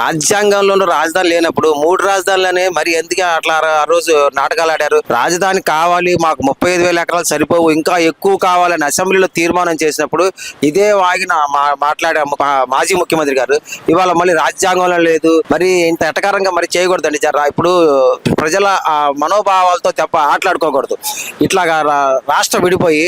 రాజ్యాంగంలో రాజధాని లేనప్పుడు 3 రాజధానులనే మరి ఎందుకు అట్లా ఆ రోజు నాటకాలు ఆడారు? రాజధాని కావాలి, మాకు 35,000 ఎకరాలు సరిపోవు, ఇంకా ఎక్కువ కావాలని అసెంబ్లీలో తీర్మానం చేసినప్పుడు ఇదే వాగిన మాట్లాడే మాజీ ముఖ్యమంత్రి గారు ఇవాళ మళ్ళీ రాజ్యాంగంలో లేదు, మరి ఇంత ఎటకారంగా మరి చేయకూడదండి. ఇప్పుడు ప్రజల మనోభావాలతో తప్ప ఆటలాడుకోకూడదు. ఇట్లాగా రాష్ట్రం విడిపోయి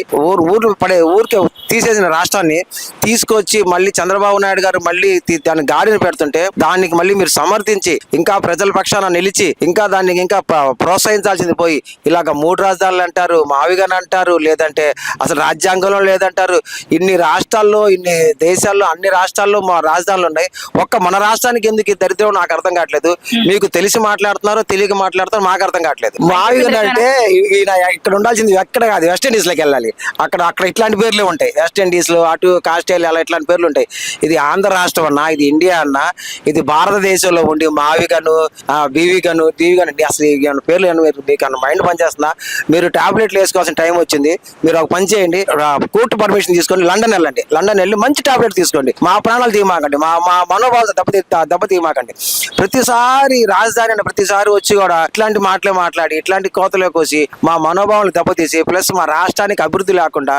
ఊరికే తీసేసిన రాష్ట్రాన్ని తీసుకొచ్చి మళ్ళీ చంద్రబాబు నాయుడు గారు మళ్ళీ దాన్ని గాడిని పెడుతుంటే దానికి మళ్ళీ మీరు సమర్థించి ఇంకా ప్రజల పక్షాన నిలిచి ఇంకా దాన్ని ఇంకా ప్రోత్సహించాల్సింది పోయి ఇలాగ 3 రాజధానులు అంటారు, మావిగాని అంటారు, లేదంటే అసలు రాజ్యాంగంలో లేదంటారు. ఇన్ని రాష్ట్రాల్లో, ఇన్ని దేశాల్లో, అన్ని రాష్ట్రాల్లో మా రాజధానులు ఉన్నాయి. ఒక్క మన రాష్ట్రానికి ఎందుకు ఈ దరిద్రం నాకు అర్థం కావట్లేదు. మీకు తెలిసి మాట్లాడుతున్నారో తెలియక మాట్లాడుతారో మాకు అర్థం కావట్లేదు. మావిగాని అంటే ఈయన ఇక్కడ ఉండాల్సింది ఎక్కడ కాదు, వెస్టిండీస్ లోకి వెళ్ళాలి. అక్కడ ఇట్లాంటి పేర్లే ఉంటాయి. వెస్టిండీస్ లో అటు ఆస్ట్రేలియా అలా ఇట్లాంటి పేర్లు ఉంటాయి. ఇది ఆంధ్ర రాష్ట్రం అన్నా, ఇది ఇండియా అన్నా, ఇది భారతదేశంలో ఉండి మావిగను, బీవిగను, దీవిగను అసలు పేర్లు మీకు మైండ్ పనిచేస్తుందా? మీరు టాబ్లెట్లు వేసుకోవాల్సిన టైం వచ్చింది. మీరు ఒక పని చేయండి, కోర్టు పర్మిషన్ తీసుకొని లండన్ వెళ్ళండి. లండన్ వెళ్ళి మంచి టాబ్లెట్ తీసుకోండి. మా ప్రాణాలు తీయమాకండి, మా మనోభావాలు దెబ్బతీయమాకండి. ప్రతిసారి రాజధాని అనే ప్రతిసారి వచ్చి కూడా ఇట్లాంటి మాటలే మాట్లాడి ఇట్లాంటి కోతలే కోసి మా మనోభావాలు దెబ్బతీసి ప్లస్ మా రాష్ట్రానికి అభివృద్ధి లేకుండా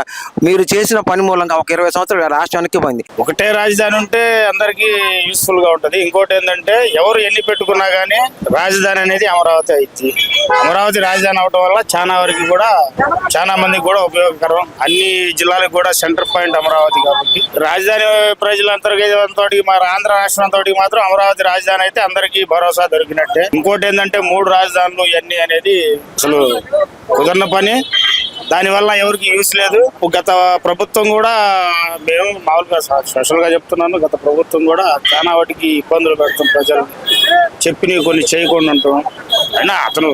మీరు చేసిన పని మూలంగా ఒక 20 సంవత్సరాలు రాష్ట్రానికి పోయింది. ఒకటే రాజధాని ఉంటే అందరికి యూస్ఫుల్ గా ఉంటది. ఇంకోటి ఏంటంటే ఎవరు ఎన్ని పెట్టుకున్నా గానీ రాజధాని అనేది అమరావతి అయింది. అమరావతి రాజధాని అవడం వల్ల చాలా వరకు కూడా చాలా మందికి కూడా ఉపయోగకరం. అన్ని జిల్లాలకు కూడా సెంటర్ పాయింట్ అమరావతి కాబట్టి రాజధాని ప్రజలందరితో మన ఆంధ్ర రాష్ట్రంతో మాత్రం అమరావతి రాజధాని అయితే అందరికీ భరోసా దొరికినట్టే. ఇంకోటి ఏంటంటే 3 రాజధానులు ఇవన్నీ అనేది అసలు కుదరన పని. దానివల్ల ఎవరికి యూస్ లేదు. గత ప్రభుత్వం కూడా, మేము మామూలుగా స్పెషల్ గా చెప్తున్నాను, గత ప్రభుత్వం కూడా చాలా వాటికి ఇబ్బందులు పెడతాం ప్రజలు, చెప్పి కొన్ని చేయకుండా ఉంటాం. అయినా అతను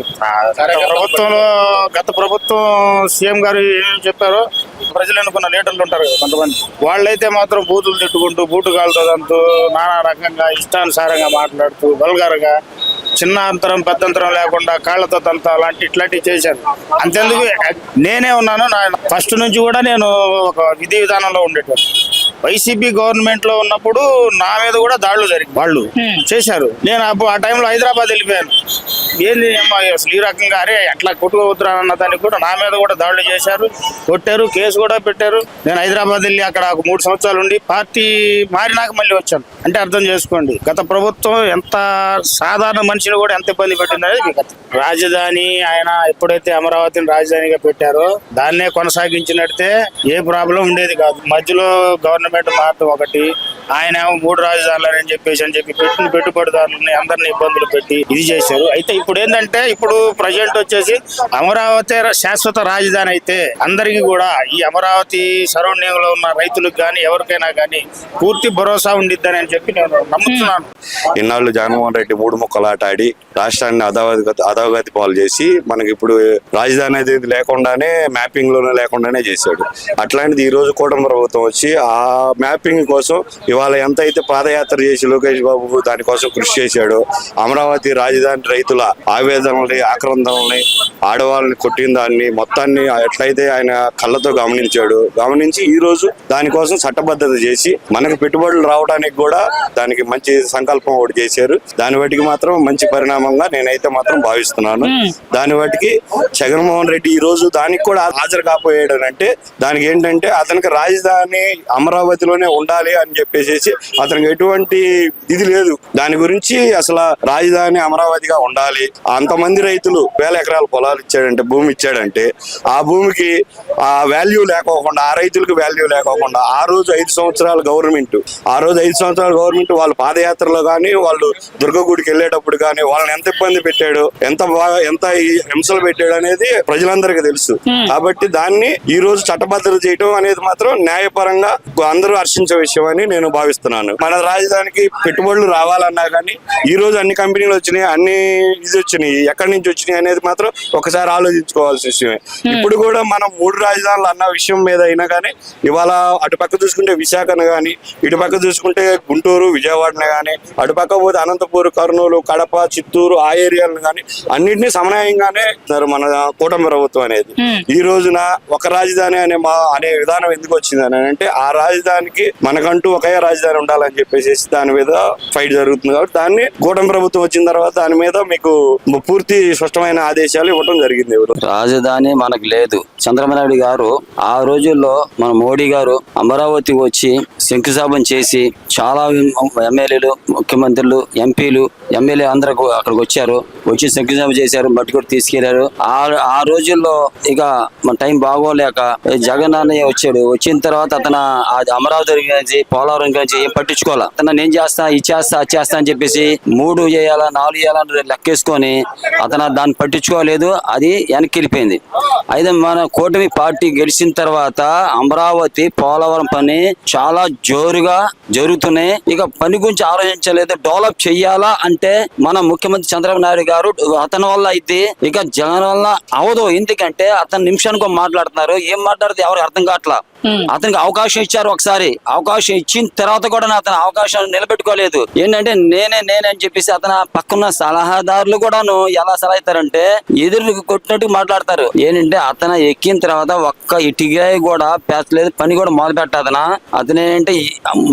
గత ప్రభుత్వం సీఎం గారు ఏం చెప్పారో ప్రజలు అనుకున్న లీడర్లు ఉంటారు కొంతమంది, వాళ్ళైతే మాత్రం బూతులు తిట్టుకుంటూ బూటుగాలతో నానా రకంగా ఇష్టానుసారంగా మాట్లాడుతూ వల్గర్గా చిన్న అంతరం పెద్దంతరం లేకుండా కాళ్లతో తంత ఇట్లాంటివి చేశారు. అంతేందుకు నేనే ఉన్నాను, ఫస్ట్ నుంచి కూడా నేను ఒక విధి విధానంలో ఉండేటప్పుడు వైసీపీ గవర్నమెంట్ లో ఉన్నప్పుడు నా మీద కూడా దాడులు జరిగి వాళ్ళు చేశారు. నేను ఆ టైంలో హైదరాబాద్ వెళ్ళిపోయాను. ఏంది అసలు ఈ రకంగా అరే అట్లా కొట్టుకోవద్దురా అన్న దానికి కూడా నా మీద కూడా దాడులు చేశారు, కొట్టారు, కేసు కూడా పెట్టారు. నేను హైదరాబాద్ వెళ్ళి అక్కడ 3 సంవత్సరాలు ఉండి పార్టీ మారినాక మళ్ళీ వచ్చాను. అంటే అర్థం చేసుకోండి గత ప్రభుత్వం ఎంత సాధారణ మనిషిని కూడా ఎంత ఇబ్బంది పెట్టిందనేది మీకు రాజధాని ఆయన ఎప్పుడైతే అమరావతిని రాజధానిగా పెట్టారో దాన్నే కొనసాగించినట్టే ఏ ప్రాబ్లం ఉండేది కాదు. మధ్యలో గవర్నమెంట్ మారటం ఒకటి, ఆయన 3 రాజధానులు అని చెప్పి పెట్టిన పెట్టుబడిదారులని అందరినీ ఇబ్బందులు పెట్టి ఇది చేశారు. అయితే ఇప్పుడు ఏంటంటే ఇప్పుడు ప్రజెంట్ వచ్చేసి అమరావతి శాశ్వత రాజధాని అయితే అందరికీ కూడా ఈ అమరావతి సరౌండింగ్ లో ఉన్న రైతులకు కానీ ఎవరికైనా కానీ పూర్తి భరోసా ఉండిద్దని అని చెప్పి నేను నమ్ముతున్నాను. ఇన్నాళ్ళు జగన్మోహన్ రెడ్డి 3 ముక్కలాట ఆడి రాష్ట్రాన్ని అధోగతి పాలు చేసి మనకి ఇప్పుడు రాజధాని అనేది లేకుండానే మ్యాపింగ్ లోనే లేకుండానే చేశాడు. అట్లాంటిది ఈ రోజు కూటమి ప్రభుత్వం వచ్చి ఆ మ్యాపింగ్ కోసం ఇవాళ ఎంత అయితే పాదయాత్ర చేసి లోకేష్ బాబు దానికోసం కృషి చేశాడో, అమరావతి రాజధాని రైతుల ఆవేదనల్ని, ఆక్రందనల్ని, ఆడవాళ్ళని కొట్టిన దాన్ని మొత్తాన్ని ఎట్లయితే ఆయన కళ్ళతో గమనించి ఈ రోజు దానికోసం చట్టబద్ధత చేసి మనకు పెట్టుబడులు రావడానికి కూడా దానికి మంచి సంకల్పం ఒకటి చేశారు. దాని వాటికి మాత్రం మంచి పరిణామంగా నేనైతే మాత్రం భావిస్తున్నాను. దాని వాటికి జగన్మోహన్ రెడ్డి ఈ రోజు దానికి కూడా హాజరు కాపోయాడు అంటే దానికి ఏంటంటే అతనికి రాజధాని అమరావతిలోనే ఉండాలి అని చెప్పేసి అతనికి ఎటువంటి ఇది లేదు. దాని గురించి అసలు రాజధాని అమరావతిగా ఉండాలి, అంతమంది రైతులు 1000 ఎకరాల పొలాలు ఇచ్చాడంటే, భూమి ఇచ్చాడంటే ఆ భూమికి ఆ వాల్యూ లేకోకుండా, ఆ రైతులకు వాల్యూ లేకోకుండా ఆ రోజు 5 సంవత్సరాల గవర్నమెంట్ వాళ్ళ పాదయాత్రలో కానీ వాళ్ళు దుర్గగుడికి వెళ్ళేటప్పుడు కానీ వాళ్ళని ఎంత ఇబ్బంది పెట్టాడు, ఎంత హింసలు పెట్టాడు అనేది ప్రజలందరికీ తెలుసు. కాబట్టి దాన్ని ఈ రోజు చట్టబద్ధత చేయడం అనేది మాత్రం న్యాయపరంగా అందరూ హర్షించే విషయం అని నేను భావిస్తున్నాను. మన రాజధానికి పెట్టుబడులు రావాలన్నా కానీ ఈ రోజు అన్ని కంపెనీలు వచ్చినాయి, అన్ని ఇది ఏది వచ్చినాయి, ఎక్కడి నుంచి వచ్చినాయి అనేది మాత్రం ఒకసారి ఆలోచించుకోవాల్సిన విషయమే. ఇప్పుడు కూడా మనం 3 రాజధానులు అన్న విషయం మీద అయినా కానీ ఇవాళ అటుపక్క చూసుకుంటే విశాఖను కానీ, ఇటుపక్క చూసుకుంటే గుంటూరు విజయవాడనే కానీ, అటుపక్క పోతే అనంతపూర్ కర్నూలు కడప చిత్తూరు ఆ ఏరియాలను కానీ అన్నింటినీ సమన్వయంగానే మన కూటమి ప్రభుత్వం అనేది. ఈ రోజున ఒక రాజధాని అనే విధానం ఎందుకు వచ్చిందని అంటే ఆ రాజధానికి మనకంటూ ఒకే రాజధాని ఉండాలని చెప్పేసి దాని మీద ఫైట్ జరుగుతుంది. కాబట్టి దాన్ని కూటమి ప్రభుత్వం వచ్చిన తర్వాత దాని మీద మీకు పూర్తి స్పష్టమైన ఆదేశాలు ఇవ్వడం జరిగింది. రాజధాని మనకు లేదు. చంద్రబాబు నాయుడు గారు ఆ రోజుల్లో మన మోడీ గారు అమరావతి వచ్చి శంకుస్థాపన చేసి చాలా ఎమ్మెల్యేలు, ముఖ్యమంత్రులు, ఎంపీలు, ఎమ్మెల్యే అందరూ అక్కడికి వచ్చారు. వచ్చి శంకుస్థాపన చేశారు, మట్టి కూడా తీసుకెళ్లారు. ఆ రోజుల్లో ఇక మన టైం బాగోలేక జగన్ అన్నయ్య వచ్చాడు. వచ్చిన తర్వాత అతను అమరావతి గురించి, పోలవరం గురించి ఏం పట్టించుకోవాలా. అతను నేను చేస్తా, ఇచ్చేస్తా, చేస్తా అని చెప్పేసి 3 చేయాలా 4 చేయాలని లెక్కేసుకొని అతను దాన్ని పట్టించుకోలేదు. అది వెనక్కి వెళ్ళిపోయింది. అయితే మన కూటమి పార్టీ గెలిచిన తర్వాత అమరావతి పోలవరం పని చాలా జోరుగా జరుగుతున్నాయి. ఇక పని గురించి ఆలోచించలేదు. డెవలప్ చెయ్యాలా అంటే మన ముఖ్యమంత్రి చంద్రబాబు నాయుడు గారు అతని వల్ల అయితే ఇక జగన్ వల్ల అవదు. ఎందుకంటే అతను నిమిషానికి మాట్లాడుతున్నారు. ఏం మాట్లాడితే ఎవరికి అర్థం కావట్లా. అతనికి అవకాశం ఇచ్చారు. ఒకసారి అవకాశం ఇచ్చిన తర్వాత కూడా అతను అవకాశాన్ని నిలబెట్టుకోలేదు. ఏంటంటే నేనే అని చెప్పేసి అతను పక్కన సలహాదారులు కూడాను ఎలా సలహా ఇస్తారంటే ఎదురు కొట్టినట్టు మాట్లాడతారు. ఏంటంటే అతను ఎక్కిన తర్వాత ఒక్క ఇటుగా కూడా పేర్చలేదు. పని కూడా మొదలు పెట్టాదన. అతను ఏంటంటే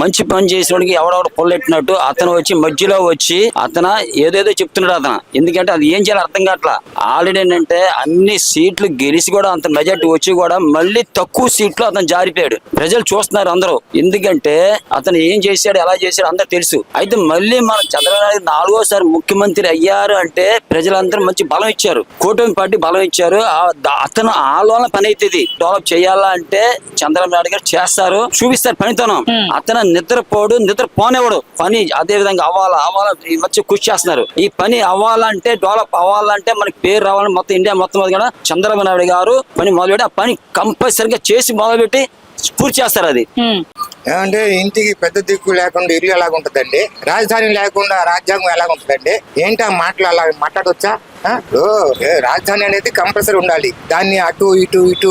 మంచి పని చేసినోడికి ఎవడెవడు పొల్లెట్టినట్టు అతను వచ్చి మధ్యలో వచ్చి అతను ఏదేదో చెప్తున్నాడు అతను. ఎందుకంటే అది ఏం చేయాలి అర్థం కావట్లా. ఆల్రెడీ ఏంటంటే అన్ని సీట్లు గెలిచి కూడా అంత మెజార్టీ వచ్చి కూడా మళ్ళీ తక్కువ సీట్లు అతను జారిపోయాడు. ప్రజలు చూస్తున్నారు అందరూ. ఎందుకంటే అతను ఏం చేశాడు, ఎలా చేశాడు అందరూ తెలుసు. అయితే మళ్ళీ మన చంద్రబాబు నాయుడు 4వ ముఖ్యమంత్రి అయ్యారు అంటే ప్రజలందరూ మంచి బలం ఇచ్చారు. కూటమి పార్టీ బలం ఇచ్చారు. అతను ఆలోచన పని అవుతుంది. డెవలప్ చేయాలా అంటే చంద్రబాబు నాయుడు గారు చేస్తారు, చూపిస్తారు పనితనం. అతను నిద్రపోడు, నిద్రపోనేవాడు. పని అదే విధంగా అవ్వాలా వచ్చి కృషి చేస్తున్నారు. ఈ పని అవ్వాలంటే, డెవలప్ అవ్వాలంటే మనకి పేరు రావాలని మొత్తం ఇండియా మొత్తం కూడా చంద్రబాబు నాయుడు గారు పని మొదలుపెట్టి ఆ పని కంపల్సరిగా చేసి మొదలుపెట్టి పూర్తి చేస్తారు. అది ఏమంటే ఇంటికి పెద్ద దిక్కు లేకుండా ఇల్లు ఎలాగుంటదండి, రాజధాని లేకుండా రాజ్యాంగం ఎలాగుంటదండి? ఏంటి ఆ మాటలు అలా మాట్లాడవచ్చా? రాజధాని అనేది కంపల్సరీ ఉండాలి. దాన్ని అటు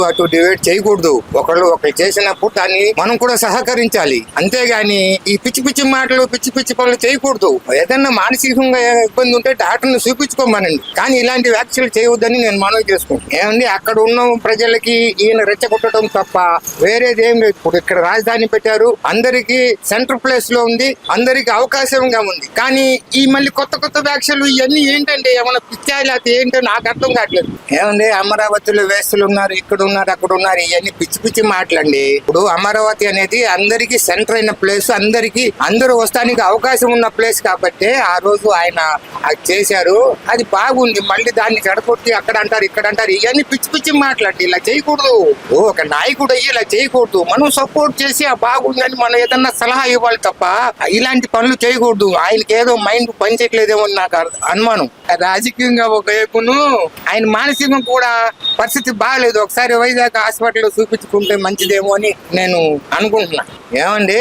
అటు డివైడ్ చేయకూడదు. ఒకళ్ళు చేసినప్పుడు దాన్ని మనం కూడా సహకరించాలి. అంతేగాని ఈ పిచ్చి మాటలు పిచ్చి పనులు చేయకూడదు. ఏదన్నా మానసికంగా ఇబ్బంది ఉంటే డాక్టర్ని చూపించుకోమనండి. కానీ ఇలాంటి వ్యాఖ్యలు చేయవద్దని నేను మనవి చేసుకుంటాను. ఏమండి అక్కడ ఉన్న ప్రజలకి ఈయన రెచ్చగొట్టడం తప్ప వేరేది ఏం లేదు. ఇప్పుడు ఇక్కడ రాజధాని పెట్టారు, అందరికి సెంటర్ ప్లేస్ లో ఉంది, అందరికి అవకాశంగా ఉంది. కానీ ఈ మళ్ళీ కొత్త వ్యాఖ్యలు ఇవన్నీ ఏంటంటే ఏమన్నా పిచ్చా లేకపోతే ఏంటో నాకు అర్థం కావట్లేదు. ఏమండి అమరావతిలో వేస్తులు ఉన్నారు, ఇక్కడ ఉన్నారు, అక్కడ ఉన్నారు, ఇవన్నీ పిచ్చి మాటలండి. ఇప్పుడు అమరావతి అనేది అందరికి సెంటర్ అయిన ప్లేస్, అందరూ వస్తానికి అవకాశం ఉన్న ప్లేస్ కాబట్టి ఆ రోజు ఆయన అది చేశారు. అది బాగుంది. మళ్ళీ దాన్ని చెడగొట్టి అక్కడ అంటారు, ఇక్కడ అంటారు, ఇవన్నీ పిచ్చి మాటలండి. ఇలా చేయకూడదు. ఒక నాయకుడు అయ్యి ఇలా చేయకూడదు. మనం సపోర్ట్ చేసి ఆ బాగుందని మనం ఏదన్నా సలహా ఇవ్వాలి తప్ప ఇలాంటి పనులు చేయకూడదు. ఆయనకి ఏదో మైండ్ పనిచేయట్లేదేమో నాకు అనుమానం. రాజకీయంగా ఒక వైపును ఆయన మానసికంగా కూడా పరిస్థితి బాగాలేదు. ఒకసారి వైజాగ్ హాస్పిటల్లో చూపించుకుంటే మంచిదేమో అని నేను అనుకుంటున్నా. ఏమండి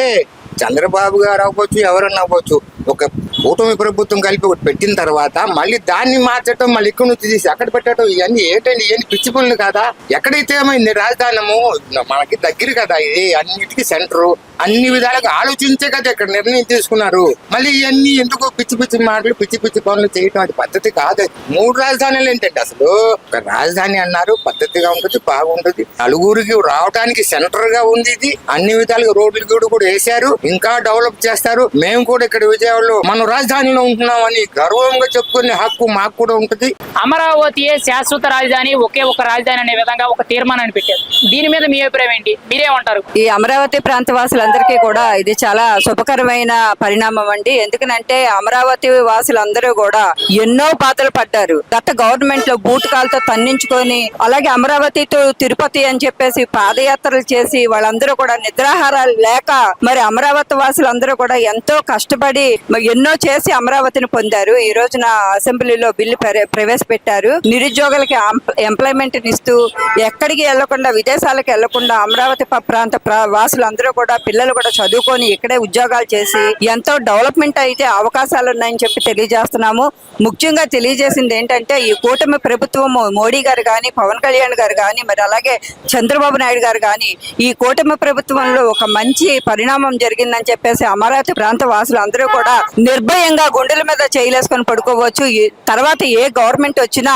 చంద్రబాబు గారు అవ్వచ్చు, ఎవరన్నా అవ్వచ్చు, ఒక కూటమి ప్రభుత్వం కలిపి ఒకటి పెట్టిన తర్వాత మళ్ళీ దాన్ని మార్చడం, మళ్ళీ ఇక్కడ నుంచి తీసి అక్కడ పెట్టడం, ఇవన్నీ ఏంటండి? ఇవన్నీ పిచ్చి పనులు కదా. ఎక్కడైతే ఏమైంది రాజధానము మనకి దగ్గర కదా, ఇది అన్నిటికీ సెంటరు, అన్ని విధాలుగా ఆలోచించే కదా ఇక్కడ నిర్ణయం తీసుకున్నారు. మళ్ళీ ఇవన్నీ ఎందుకు పిచ్చి మాటలు పిచ్చి పనులు చేయటం అది పద్ధతి కాదు. 3 రాజధానులు ఏంటంటే అసలు ఒక రాజధాని అన్నారు, పద్ధతిగా ఉంటుంది, బాగుంటుంది, నలుగురికి రావడానికి సెంటర్ గా ఉంది. ఇది అన్ని విధాలుగా రోడ్లు కూడా వేశారు, ఇంకా డెవలప్ చేస్తారు. మేము కూడా ఇక్కడ విజయవాడలో మనం రాజధానిలో ఉంటున్నామని గర్వంగా చెప్పుకునే హక్కు మాకు కూడా ఉంటుంది. అమరావతి శాశ్వత రాజధాని, ఒకే ఒక రాజధాని అనే విధంగా ఒక తీర్మానాన్ని పెట్టారు. దీని మీద మీ అభిప్రాయం ఏంటి? మీరేమంటారు? ఈ అమరావతి ప్రాంత వాసులందరికీ కూడా ఇది చాలా శుభకరమైన పరిణామం అండి. ఎందుకనంటే అమరావతి వాసులందరూ కూడా ఎన్నో పాతలు పడ్డారు. గత గవర్నమెంట్ లో బూటకాలతో తన్నించుకొని, అలాగే అమరావతి టు తిరుపతి అని చెప్పేసి పాదయాత్రలు చేసి వాళ్ళందరూ కూడా నిద్రాహారాలు లేక మరి అమరావతి వాసులందరూ కూడా ఎంతో కష్టపడి ఎన్నో చేసి అమరావతిని పొందారు. ఈ రోజున అసెంబ్లీలో బిల్లు ప్రవేశపెట్టారు. నిరుద్యోగులకి ఎంప్లాయ్మెంట్ ఇస్తూ ఎక్కడికి వెళ్లకుండా, విదేశాలకు వెళ్లకుండా అమరావతి ప్రాంత వాసులందరూ కూడా పిల్లలు పిల్లలు కూడా చదువుకొని ఇక్కడే ఉద్యోగాలు చేసి ఎంతో డెవలప్మెంట్ అయితే అవకాశాలు ఉన్నాయని చెప్పి తెలియజేస్తున్నాము. ముఖ్యంగా తెలియజేసింది ఏంటంటే ఈ కూటమి ప్రభుత్వం మోడీ గారు కానీ, పవన్ కళ్యాణ్ గారు కానీ, మరి అలాగే చంద్రబాబు నాయుడు గారు కానీ ఈ కూటమి ప్రభుత్వంలో ఒక మంచి పరిణామం జరిగిందని చెప్పేసి అమరావతి ప్రాంత వాసులు అందరూ కూడా నిర్భయంగా గుండెల మీద చేయలేసుకొని పడుకోవచ్చు. తర్వాత ఏ గవర్నమెంట్ వచ్చినా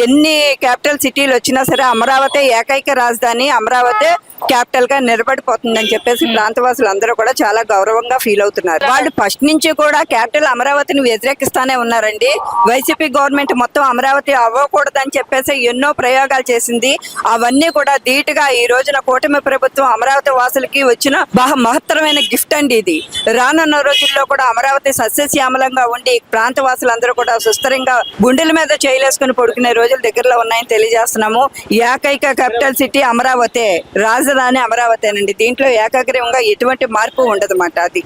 ఎన్ని క్యాపిటల్ సిటీలు వచ్చినా సరే అమరావతి ఏకైక రాజధాని, అమరావతి క్యాపిటల్ గా నిలబడిపోతుందని చెప్పేసి ప్రాంతవాసులు అందరూ కూడా చాలా గౌరవంగా ఫీల్ అవుతున్నారు. వాళ్ళు ఫస్ట్ నుంచి కూడా క్యాపిటల్ అమరావతిని వ్యతిరేకిస్తానే ఉన్నారండి. వైసీపీ గవర్నమెంట్ మొత్తం అమరావతి అవ్వకూడదని చెప్పేసి ఎన్నో ప్రయోగాలు చేసింది. అవన్నీ కూడా ధీటుగా ఈ రోజున కూటమి ప్రభుత్వం అమరావతి వాసులకి వచ్చిన మహత్తరమైన గిఫ్ట్ అండి ఇది. రానున్న రోజుల్లో కూడా అమరావతి సస్యశ్యామలంగా ఉండి ప్రాంత వాసులందరూ కూడా సుస్థిరంగా గుండెల మీద చేయలేసుకుని పడుకునే రోజులు దగ్గరలో ఉన్నాయని తెలియజేస్తున్నాము. ఏకైక క్యాపిటల్ సిటీ అమరావతి, రాజధాని అమరావతేనండి. దీంట్లో ఏకాగ్రీవంగా ఎటువంటి మార్పు ఉండదన్నమాట. అది